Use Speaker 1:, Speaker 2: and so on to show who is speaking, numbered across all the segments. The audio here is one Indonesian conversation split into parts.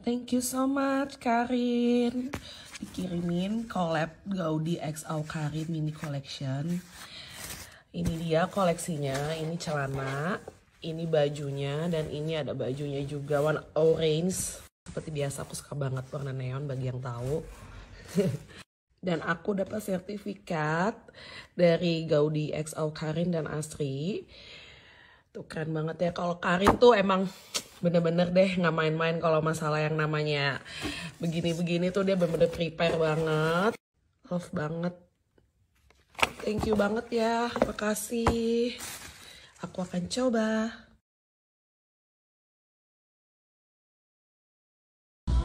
Speaker 1: Thank you so much Karin. Dikirimin collab Gaudi X Karin mini collection. Ini dia koleksinya, ini celana, ini bajunya, dan ini ada bajunya juga warna orange. Seperti biasa aku suka banget warna neon bagi yang tahu. Dan aku dapat sertifikat dari Gaudi X Karin dan Asri. Tuh keren banget ya, kalau Karin tuh emang bener-bener deh nggak main-main kalau masalah yang namanya begini-begini tuh dia bener-bener prepare banget. Love banget. Thank you banget ya, makasih. Aku akan coba.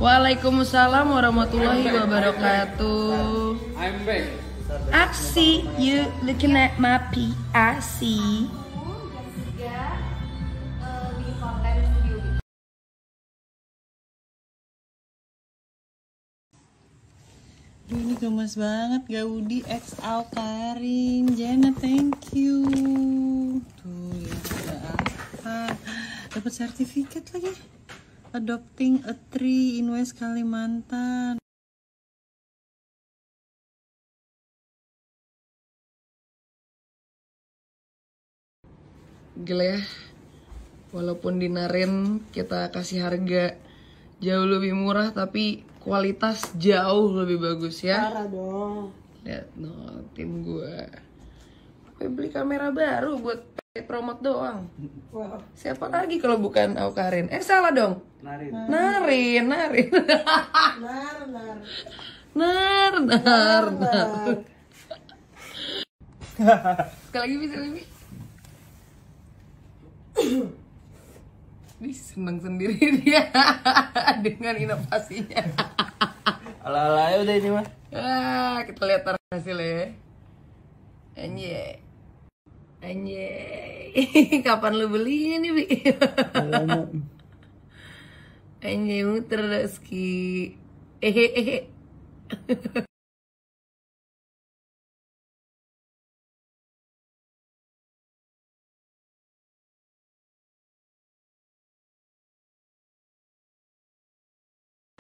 Speaker 1: Waalaikumsalam warahmatullahi wabarakatuh.
Speaker 2: I'm back.
Speaker 3: I see you looking at my PIC.
Speaker 4: Ini gemes banget Gaudi X Karin. Jana, thank you. Tuh ya, ada apa? Dapat sertifikat lagi. Adopting a tree in West Kalimantan.
Speaker 1: Gila ya, walaupun di Naren kita kasih harga jauh lebih murah tapi kualitas jauh lebih bagus ya.
Speaker 4: Parah dong.
Speaker 1: Lihat no, tim gue beli kamera baru buat promote doang.
Speaker 4: Wow.
Speaker 1: Siapa lagi kalau bukan Karin? Salah dong. Narin. Nar. Sekali lagi bisa lebih. Wih, seneng sendiri dia dengan inovasinya.
Speaker 2: Ala-ala ya udah ini mah.
Speaker 1: Kita lihat hasilnya. Anjay. Kapan lu belinya nih, Bi? Anjay, muter Rizky.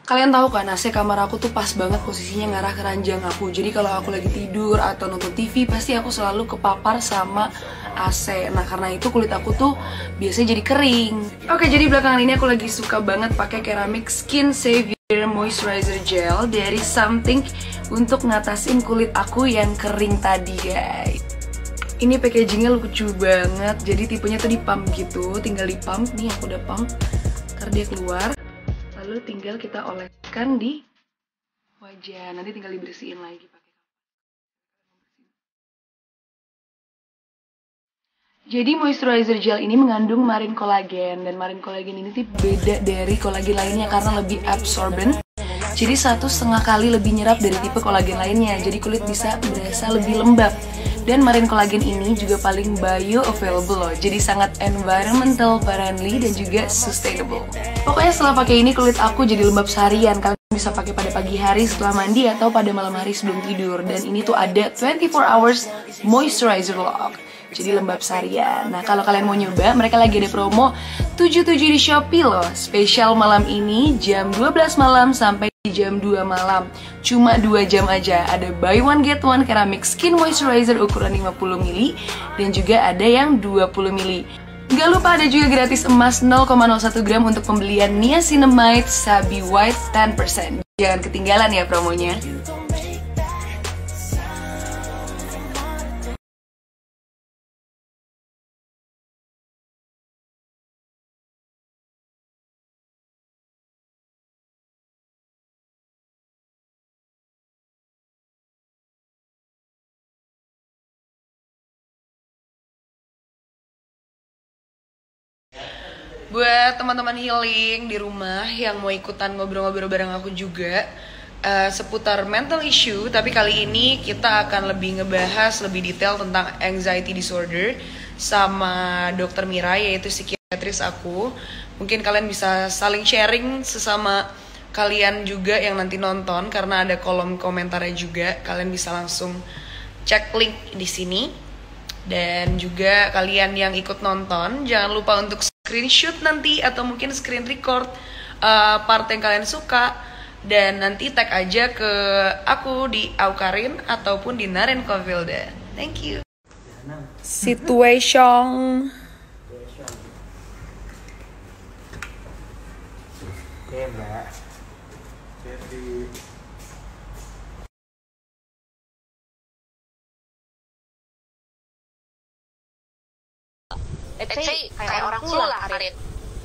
Speaker 5: Kalian tahu kan, AC kamar aku tuh pas banget posisinya ngarah ke ranjang aku. Jadi kalau aku lagi tidur atau nonton TV, pasti aku selalu kepapar sama AC. Nah, karena itu kulit aku tuh biasanya jadi kering. Oke, jadi belakangan ini aku lagi suka banget pakai Ceramic Skin Savior Moisturizer Gel dari Something untuk ngatasin kulit aku yang kering tadi, guys. Ini packagingnya lucu banget. Jadi tipenya tuh di pump gitu, tinggal di pump. Nih aku udah pump, karena dia keluar. Lalu tinggal kita oleskan di wajah. Nanti tinggal dibersihin lagi pakai kapas. Jadi moisturizer gel ini mengandung marine collagen, dan marine collagen ini tuh beda dari kolagen lainnya karena lebih absorbent. Jadi 1,5 kali lebih nyerap dari tipe kolagen lainnya. Jadi kulit bisa berasa lebih lembab. Dan marine collagen ini juga paling bioavailable loh. Jadi sangat environmental friendly dan juga sustainable. Pokoknya setelah pakai ini kulit aku jadi lembab seharian. Kalian bisa pakai pada pagi hari setelah mandi atau pada malam hari sebelum tidur. Dan ini tuh ada 24 hours moisturizer lock. Jadi lembab seharian. Nah, kalau kalian mau nyoba, mereka lagi ada promo 77 di Shopee loh. Spesial malam ini jam 12 malam sampai jam 2 malam. Cuma 2 jam aja. Ada buy one get one ceramic skin moisturizer ukuran 50 ml dan juga ada yang 20 ml. Gak lupa ada juga gratis emas 0,01 gram untuk pembelian niacinamide Sabi White 10%. Jangan ketinggalan ya promonya. Buat teman-teman healing di rumah yang mau ikutan ngobrol-ngobrol bareng aku juga seputar mental issue, tapi kali ini kita akan lebih ngebahas lebih detail tentang anxiety disorder sama Dr. Mira, yaitu psikiatris aku. Mungkin kalian bisa saling sharing sesama kalian juga yang nanti nonton, karena ada kolom komentarnya juga. Kalian bisa langsung cek link di sini. Dan juga kalian yang ikut nonton, jangan lupa untuk screenshot nanti atau mungkin screen record part yang kalian suka, dan nanti tag aja ke aku di Aukarin ataupun di Naren Kovilda. Thank you. Situation.
Speaker 2: Oke, Mbak. Jadi
Speaker 6: let's say kayak orang flu lah Karin,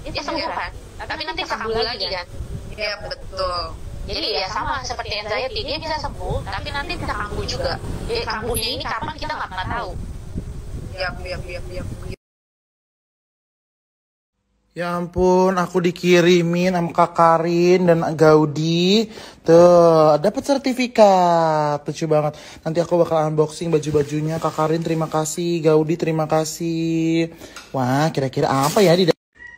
Speaker 6: dia sembuh kan, tapi nanti kambuh lagi kan. Iya betul. Jadi ya sama seperti anxiety, dia bisa sembuh tapi nanti bisa kambuh juga. Jadi kambuhnya ini kapan kita nggak tahu. Iya.
Speaker 7: Ya ampun, aku dikirimin sama Kak Karin dan Gaudi. Tuh, dapat sertifikat. Lucu banget. Nanti aku bakal unboxing baju-bajunya. Kak Karin terima kasih, Gaudi terima kasih. Wah, kira-kira apa ya di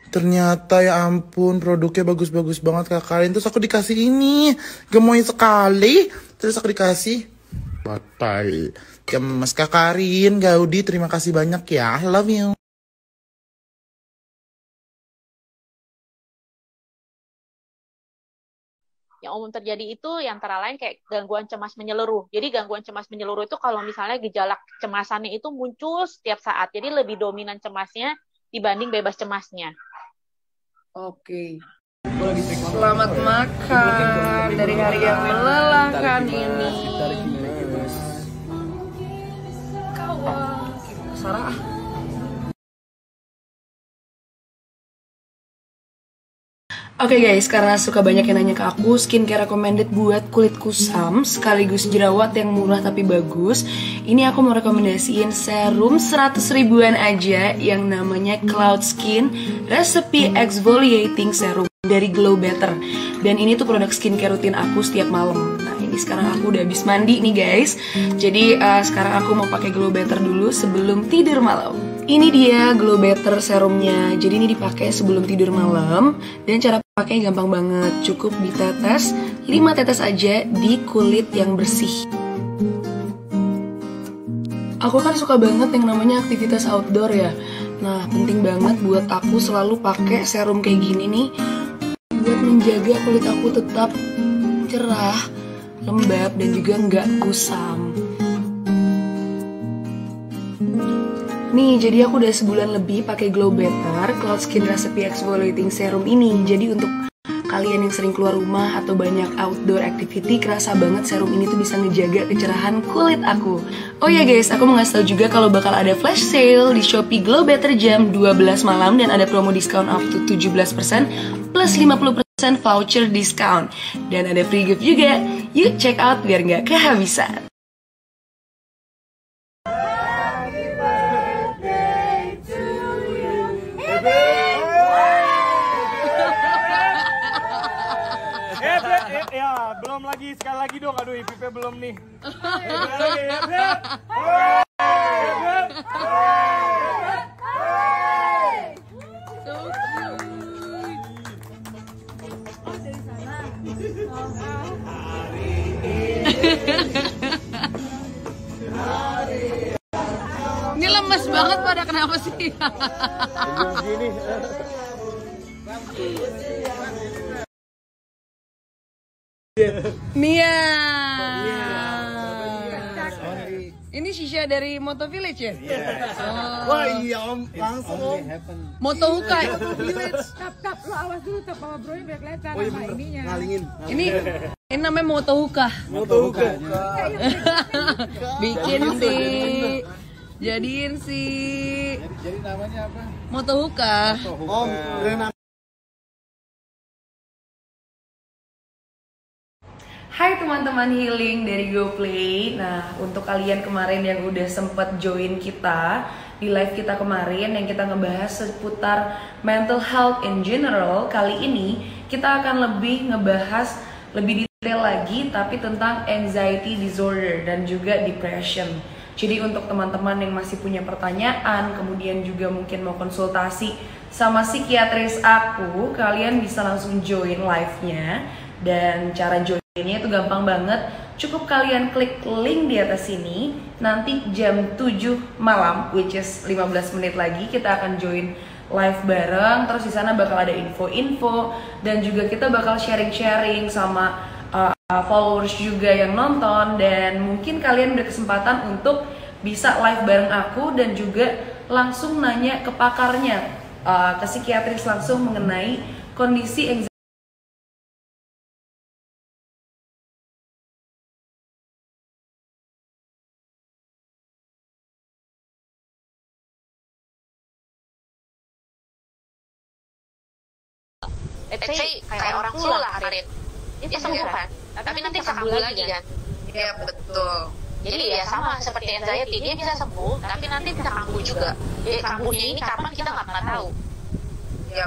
Speaker 7: ternyata ya ampun, produknya bagus-bagus banget Kak Karin. Terus aku dikasih ini, gemoy sekali. Terus aku dikasih batal. Gemes Kak Karin, Gaudi terima kasih banyak ya. I love you.
Speaker 6: Yang umum terjadi itu yang antara lain kayak gangguan cemas menyeluruh. Jadi gangguan cemas menyeluruh itu kalau misalnya gejala kecemasannya itu muncul setiap saat. Jadi lebih dominan cemasnya dibanding bebas cemasnya.
Speaker 5: Oke. Selamat makan dari hari yang melelahkan ini. Kawan, Sarah. Oke guys, karena suka banyak yang nanya ke aku, skincare recommended buat kulit kusam sekaligus jerawat yang murah tapi bagus. Ini aku mau rekomendasiin serum 100 ribuan aja yang namanya Cloud Skin Recipe Exfoliating Serum dari Glow Better. Dan ini tuh produk skincare rutin aku setiap malam. Nah ini sekarang aku udah habis mandi nih guys. Jadi sekarang aku mau pakai Glow Better dulu sebelum tidur malam. Ini dia Glow Better serumnya. Jadi ini dipakai sebelum tidur malam. Dan cara pakainya gampang banget. Cukup ditetes 5 tetes aja di kulit yang bersih. Aku kan suka banget yang namanya aktivitas outdoor ya. Nah penting banget buat aku selalu pakai serum kayak gini nih, buat menjaga kulit aku tetap cerah, lembab, dan juga nggak kusam. Nih, jadi aku udah sebulan lebih pakai Glow Better Cloud Skin Recipe Exfoliating Serum ini. Jadi untuk kalian yang sering keluar rumah atau banyak outdoor activity, kerasa banget serum ini tuh bisa ngejaga kecerahan kulit aku. Oh ya guys, aku mau ngasih tau juga kalau bakal ada flash sale di Shopee Glow Better jam 12 malam dan ada promo diskon up to 17% plus 50% voucher discount. Dan ada free gift juga. Yuk check out biar nggak kehabisan.
Speaker 2: Ya, belum lagi, sekali lagi dong. Aduh, Ipipe belum nih.
Speaker 5: Ini lemes banget pada kenapa sih? Mia. Ini Shisha dari Moto Village ya?
Speaker 7: Wah iya om, langsung
Speaker 5: Moto Hukai.
Speaker 8: Tap, lo awas dulu tap sama bro biar kelihatan sama ininya.
Speaker 7: ngalingin.
Speaker 5: Ini namanya Moto Huka. Bikin sih. Jadiin sih.
Speaker 2: Jadi namanya apa?
Speaker 5: Moto Huka.
Speaker 7: Om,
Speaker 5: Hai teman-teman healing dari GoPlay. Nah, untuk kalian kemarin yang udah sempet join kita di live kita kemarin yang kita ngebahas seputar mental health in general, kali ini kita akan lebih ngebahas lebih detail lagi tapi tentang anxiety disorder dan juga depression. Jadi untuk teman-teman yang masih punya pertanyaan, kemudian juga mungkin mau konsultasi sama psikiatris aku, kalian bisa langsung join live-nya. Dan cara joinnya itu gampang banget. Cukup kalian klik link di atas sini. Nanti jam 7 malam, which is 15 menit lagi, kita akan join live bareng, terus di sana bakal ada info-info dan juga kita bakal sharing-sharing sama followers juga yang nonton, dan mungkin kalian berkesempatan untuk bisa live bareng aku dan juga langsung nanya ke pakarnya, ke psikiatris langsung mengenai kondisi anxiety.
Speaker 6: Let's say kayak orang flu lah, Arin. Dia sembuh kan, tapi nanti bisa kambuh lagi kan. Iya betul. Jadi ya sama seperti anxiety, dia bisa sembuh, tapi nanti bisa kambuh juga. Jadi kambuhnya ini kapan kita nggak pernah tahu. Iya.